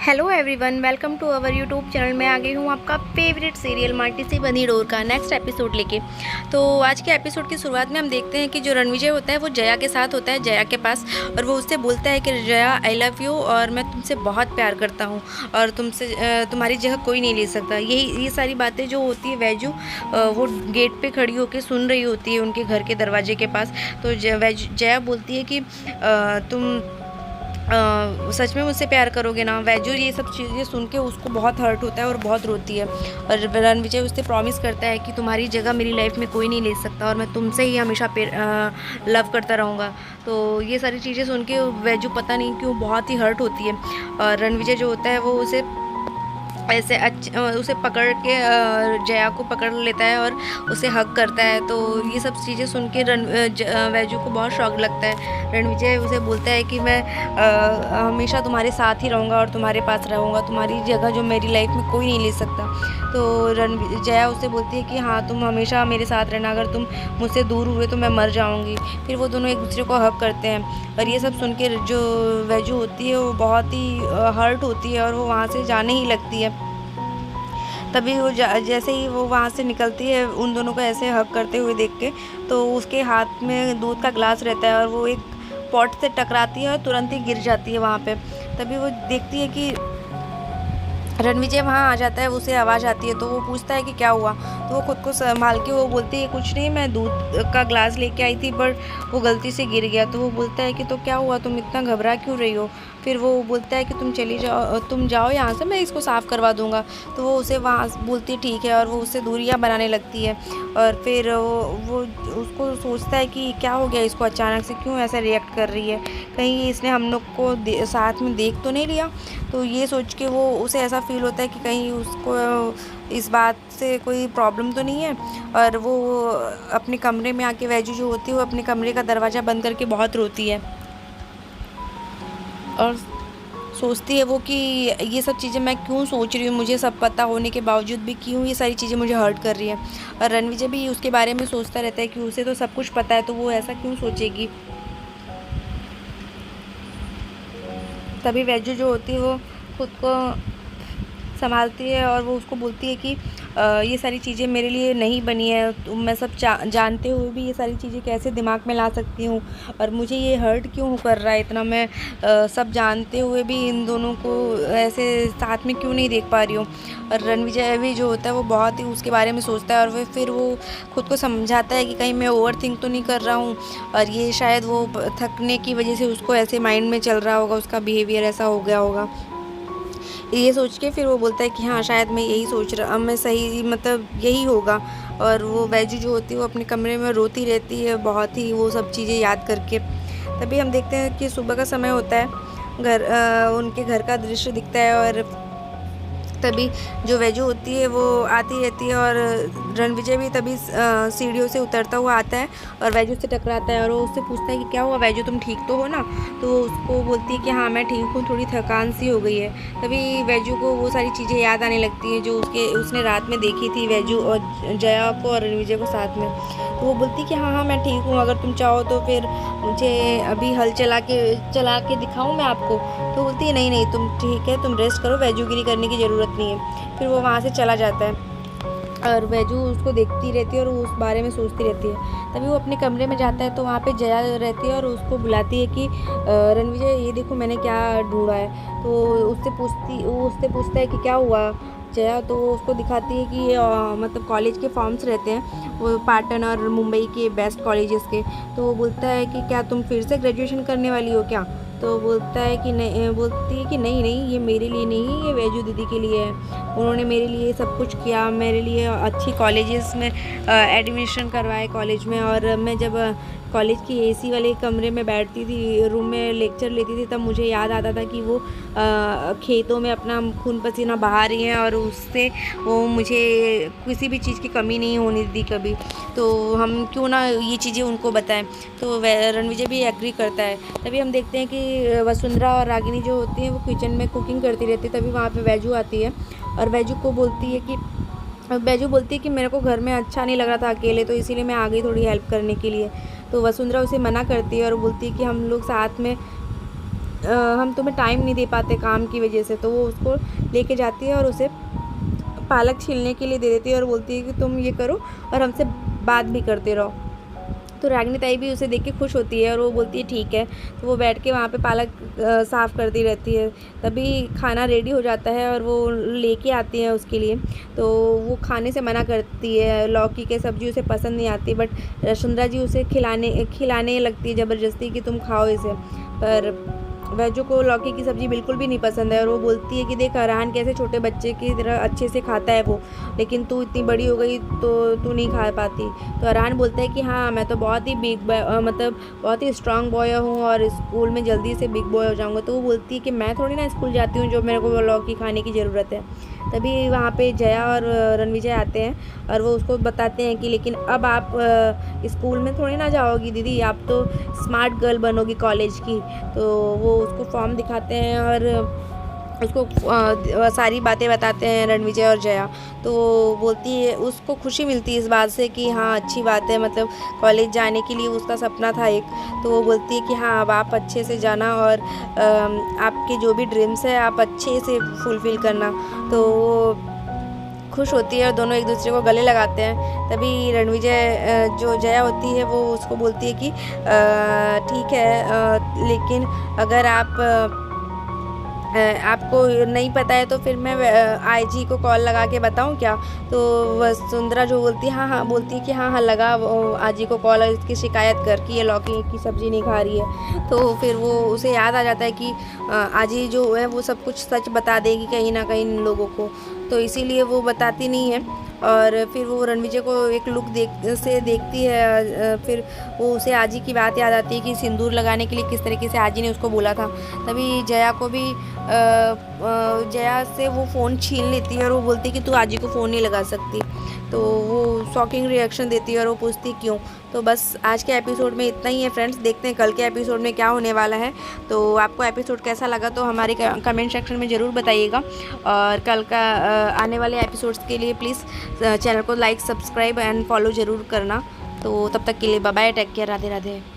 Hello everyone, welcome to our YouTube channel. मैं आ गई हूँ आपका फेवरेट सीरियल माटी से बनी डोर का नेक्स्ट एपिसोड लेके। तो आज के एपिसोड की शुरुआत में हम देखते हैं कि जो रणविजय होता है वो जया के साथ होता है, जया के पास, और वो उससे बोलता है कि जया आई लव यू और मैं तुमसे बहुत प्यार करता हूँ और तुमसे तुम्हारी जगह कोई नहीं ले सकता। ये सारी बातें जो होती है वैजू वो गेट पे खड़ी होकर सुन रही होती है उनके घर के दरवाजे के पास। तो जया बोलती है कि तुम सच में मुझसे प्यार करोगे ना। वैजू ये सब चीज़ें सुन के उसको बहुत हर्ट होता है और बहुत रोती है। और रणविजय उससे प्रॉमिस करता है कि तुम्हारी जगह मेरी लाइफ में कोई नहीं ले सकता और मैं तुमसे ही हमेशा लव करता रहूँगा। तो ये सारी चीज़ें सुन के वैजू पता नहीं क्यों बहुत ही हर्ट होती है। और रणविजय जो होता है वो उसे ऐसे उसे पकड़ के जया को पकड़ लेता है और उसे हग करता है। तो ये सब चीज़ें सुन के वैजू को बहुत शौक लगता है। रणविजय उसे बोलता है कि मैं हमेशा तुम्हारे साथ ही रहूँगा और तुम्हारे पास रहूँगा, तुम्हारी जगह जो मेरी लाइफ में कोई नहीं ले सकता। तो जया उसे बोलती है कि हाँ, तुम हमेशा मेरे साथ रहना, अगर तुम मुझसे दूर हुए तो मैं मर जाऊँगी। फिर वो दोनों एक दूसरे को हग करते हैं। और ये सब सुन के जो वैजू होती है वो बहुत ही हर्ट होती है और वो वहाँ से जाने ही लगती है। तभी वो जैसे ही वो वहाँ से निकलती है उन दोनों को ऐसे हग करते हुए देख के, तो उसके हाथ में दूध का ग्लास रहता है और वो एक पॉट से टकराती है और तुरंत ही गिर जाती है वहाँ पे। तभी वो देखती है कि रणविजय वहाँ आ जाता है, उसे आवाज़ आती है। तो वो पूछता है कि क्या हुआ। तो वो खुद को संभाल के वो बोलती है कुछ नहीं, मैं दूध का ग्लास लेके आई थी पर वो गलती से गिर गया। तो वो बोलता है कि तो क्या हुआ, तुम इतना घबरा क्यों रही हो। फिर वो बोलता है कि तुम जाओ यहाँ से, मैं इसको साफ़ करवा दूँगा। तो वो उसे वहाँ बोलती है ठीक है और वो उससे दूरियाँ बनाने लगती है। और फिर वो उसको सोचता है कि क्या हो गया इसको, अचानक से क्यों ऐसा रिएक्ट कर रही है, कहीं इसने हम लोग को साथ में देख तो नहीं लिया। तो ये सोच के वो उसे ऐसा फील होता है कि कहीं उसको इस बात से कोई प्रॉब्लम तो नहीं है। और वो अपने कमरे में आके वैजू जो होती है वो अपने कमरे का दरवाज़ा बंद करके बहुत रोती है और सोचती है वो कि ये सब चीज़ें मैं क्यों सोच रही हूँ, मुझे सब पता होने के बावजूद भी क्यों ये सारी चीज़ें मुझे हर्ट कर रही है। और रणविजय भी उसके बारे में सोचता रहता है कि उसे तो सब कुछ पता है, तो वो ऐसा क्यों सोचेगी। तभी वैजू जो होती है वो खुद को संभालती है और वो उसको बोलती है कि ये सारी चीज़ें मेरे लिए नहीं बनी है, तो मैं सब जानते हुए भी ये सारी चीज़ें कैसे दिमाग में ला सकती हूँ और मुझे ये हर्ट क्यों कर रहा है इतना। मैं सब जानते हुए भी इन दोनों को ऐसे साथ में क्यों नहीं देख पा रही हूँ। और रणविजय भी जो होता है वो बहुत ही उसके बारे में सोचता है और फिर वो खुद को समझाता है कि कहीं मैं ओवर थिंक तो नहीं कर रहा हूँ और ये शायद वो थकने की वजह से उसको ऐसे माइंड में चल रहा होगा, उसका बिहेवियर ऐसा हो गया होगा। ये सोच के फिर वो बोलता है कि हाँ, शायद मैं यही सोच रहा, मैं सही, मतलब यही होगा। और वो वैजू जो होती है वो अपने कमरे में रोती रहती है बहुत ही वो सब चीज़ें याद करके। तभी हम देखते हैं कि सुबह का समय होता है, उनके घर का दृश्य दिखता है और तभी जो वैजू होती है वो आती रहती है और रणविजय भी तभी सीढ़ियों से उतरता हुआ आता है और वैजू से टकराता है और वो उससे पूछता है कि क्या हुआ वैजू, तुम ठीक तो हो ना। तो वो उसको बोलती है कि हाँ, मैं ठीक हूँ, थोड़ी थकान सी हो गई है। तभी वैजू को वो सारी चीज़ें याद आने लगती हैं जो उसने रात में देखी थी वैजू और जया को और रणविजय को साथ में। तो वो बोलती है कि हाँ हाँ, मैं ठीक हूँ, अगर तुम चाहो तो फिर मुझे अभी हल चला के दिखाऊँ मैं आपको। तो बोलती है नहीं नहीं, तुम ठीक है, तुम रेस्ट करो, वैजूगिरी करने की ज़रूरत नहीं है। फिर वो वहाँ से चला जाता है और वैजू उसको देखती रहती है और उस बारे में सोचती रहती है। तभी वो अपने कमरे में जाता है तो वहाँ पे जया रहती है और उसको बुलाती है कि रणविजय, ये देखो मैंने क्या ढूंढा है। तो वो उससे पूछता है कि क्या हुआ जया। तो वो उसको दिखाती है कि मतलब कॉलेज के फॉर्म्स रहते हैं वो पाटन और मुंबई के बेस्ट कॉलेजेस के। तो वो बोलता है कि क्या तुम फिर से ग्रेजुएशन करने वाली हो क्या। तो बोलती है कि नहीं नहीं, ये मेरे लिए नहीं, ये वैजू दीदी के लिए है। उन्होंने मेरे लिए सब कुछ किया, मेरे लिए अच्छी कॉलेजेस में एडमिशन करवाए कॉलेज में। और मैं जब कॉलेज की एसी वाले कमरे में बैठती थी, रूम में लेक्चर लेती थी, तब मुझे याद आता था कि वो खेतों में अपना खून पसीना बहा रही हैं और उससे वो मुझे किसी भी चीज़ की कमी नहीं होने दी कभी। तो हम क्यों ना ये चीज़ें उनको बताएं। तो रणविजय भी एग्री करता है। तभी हम देखते हैं कि वसुंधरा और रागिनी जो होती हैं वो किचन में कुकिंग करती रहती है। तभी वहाँ पे वैजू आती है और वैजू बोलती है कि मेरे को घर में अच्छा नहीं लग रहा था अकेले, तो इसीलिए मैं आ गई थोड़ी हेल्प करने के लिए। तो वसुंधरा उसे मना करती है और बोलती है कि हम लोग साथ में हम तुम्हें टाइम नहीं दे पाते काम की वजह से। तो वो उसको लेके जाती है और उसे पालक छीलने के लिए दे देती है और बोलती है कि तुम ये करो और हमसे बात भी करते रहो। तो रागिनी ताई भी उसे देख के खुश होती है और वो बोलती है ठीक है। तो वो बैठ के वहाँ पे पालक साफ़ करती रहती है। तभी खाना रेडी हो जाता है और वो लेके आती है उसके लिए। तो वो खाने से मना करती है, लौकी के सब्ज़ी उसे पसंद नहीं आती, बट वसुंधरा जी उसे खिलाने लगती है ज़बरदस्ती कि तुम खाओ इसे। पर वैजू को लौकी की सब्ज़ी बिल्कुल भी नहीं पसंद है और वो बोलती है कि देख अरहान कैसे छोटे बच्चे की तरह अच्छे से खाता है वो, लेकिन तू इतनी बड़ी हो गई तो तू नहीं खा पाती। तो अरहान बोलता है कि हाँ मैं तो बहुत ही बिग बॉय मतलब बहुत ही स्ट्रांग बॉय हूँ और स्कूल में जल्दी से बिग बॉय हो जाऊँगा। तो वो बोलती है कि मैं थोड़ी ना स्कूल जाती हूँ जो मेरे को लौकी खाने की ज़रूरत है। तभी वहाँ पे जया और रणविजय आते हैं और वो उसको बताते हैं कि लेकिन अब आप स्कूल में थोड़ी ना जाओगी दीदी, आप तो स्मार्ट गर्ल बनोगी कॉलेज की। तो वो उसको फॉर्म दिखाते हैं और उसको सारी बातें बताते हैं रणविजय और जया। तो बोलती है, उसको खुशी मिलती है इस बात से कि हाँ अच्छी बात है, मतलब कॉलेज जाने के लिए उसका सपना था एक। तो वो बोलती है कि हाँ अब आप अच्छे से जाना और आपके जो भी ड्रीम्स है आप अच्छे से फुलफ़िल करना। तो वो खुश होती है और दोनों एक दूसरे को गले लगाते हैं। तभी रणविजय जो जया होती है वो उसको बोलती है कि ठीक है लेकिन अगर आपको नहीं पता है तो फिर मैं आईजी को कॉल लगा के बताऊं क्या। तो वसुंधरा जो बोलती है हाँ बोलती है कि हाँ लगा आजी को कॉल और इसकी शिकायत कर कि ये लौकी की सब्ज़ी नहीं खा रही है। तो फिर वो उसे याद आ जाता है कि आजी जो है वो सब कुछ सच बता देगी कहीं ना कहीं इन लोगों को, तो इसीलिए वो बताती नहीं है। और फिर वो रणविजय को एक लुक देखती है। फिर वो उसे आजी की बात याद आती है कि सिंदूर लगाने के लिए किस तरीके से आजी ने उसको बोला था। तभी जया को भी जया से वो फ़ोन छीन लेती है और वो बोलती है कि तू आजी को फ़ोन नहीं लगा सकती। तो वो शॉकिंग रिएक्शन देती है और वो पूछती क्यों। तो बस आज के एपिसोड में इतना ही है फ्रेंड्स, देखते हैं कल के एपिसोड में क्या होने वाला है। तो आपको एपिसोड कैसा लगा तो हमारे कमेंट सेक्शन में ज़रूर बताइएगा। और कल का आने वाले एपिसोड्स के लिए प्लीज़ चैनल को लाइक सब्सक्राइब एंड फॉलो ज़रूर करना। तो तब तक के लिए bye bye, take care, Radhe Radhe.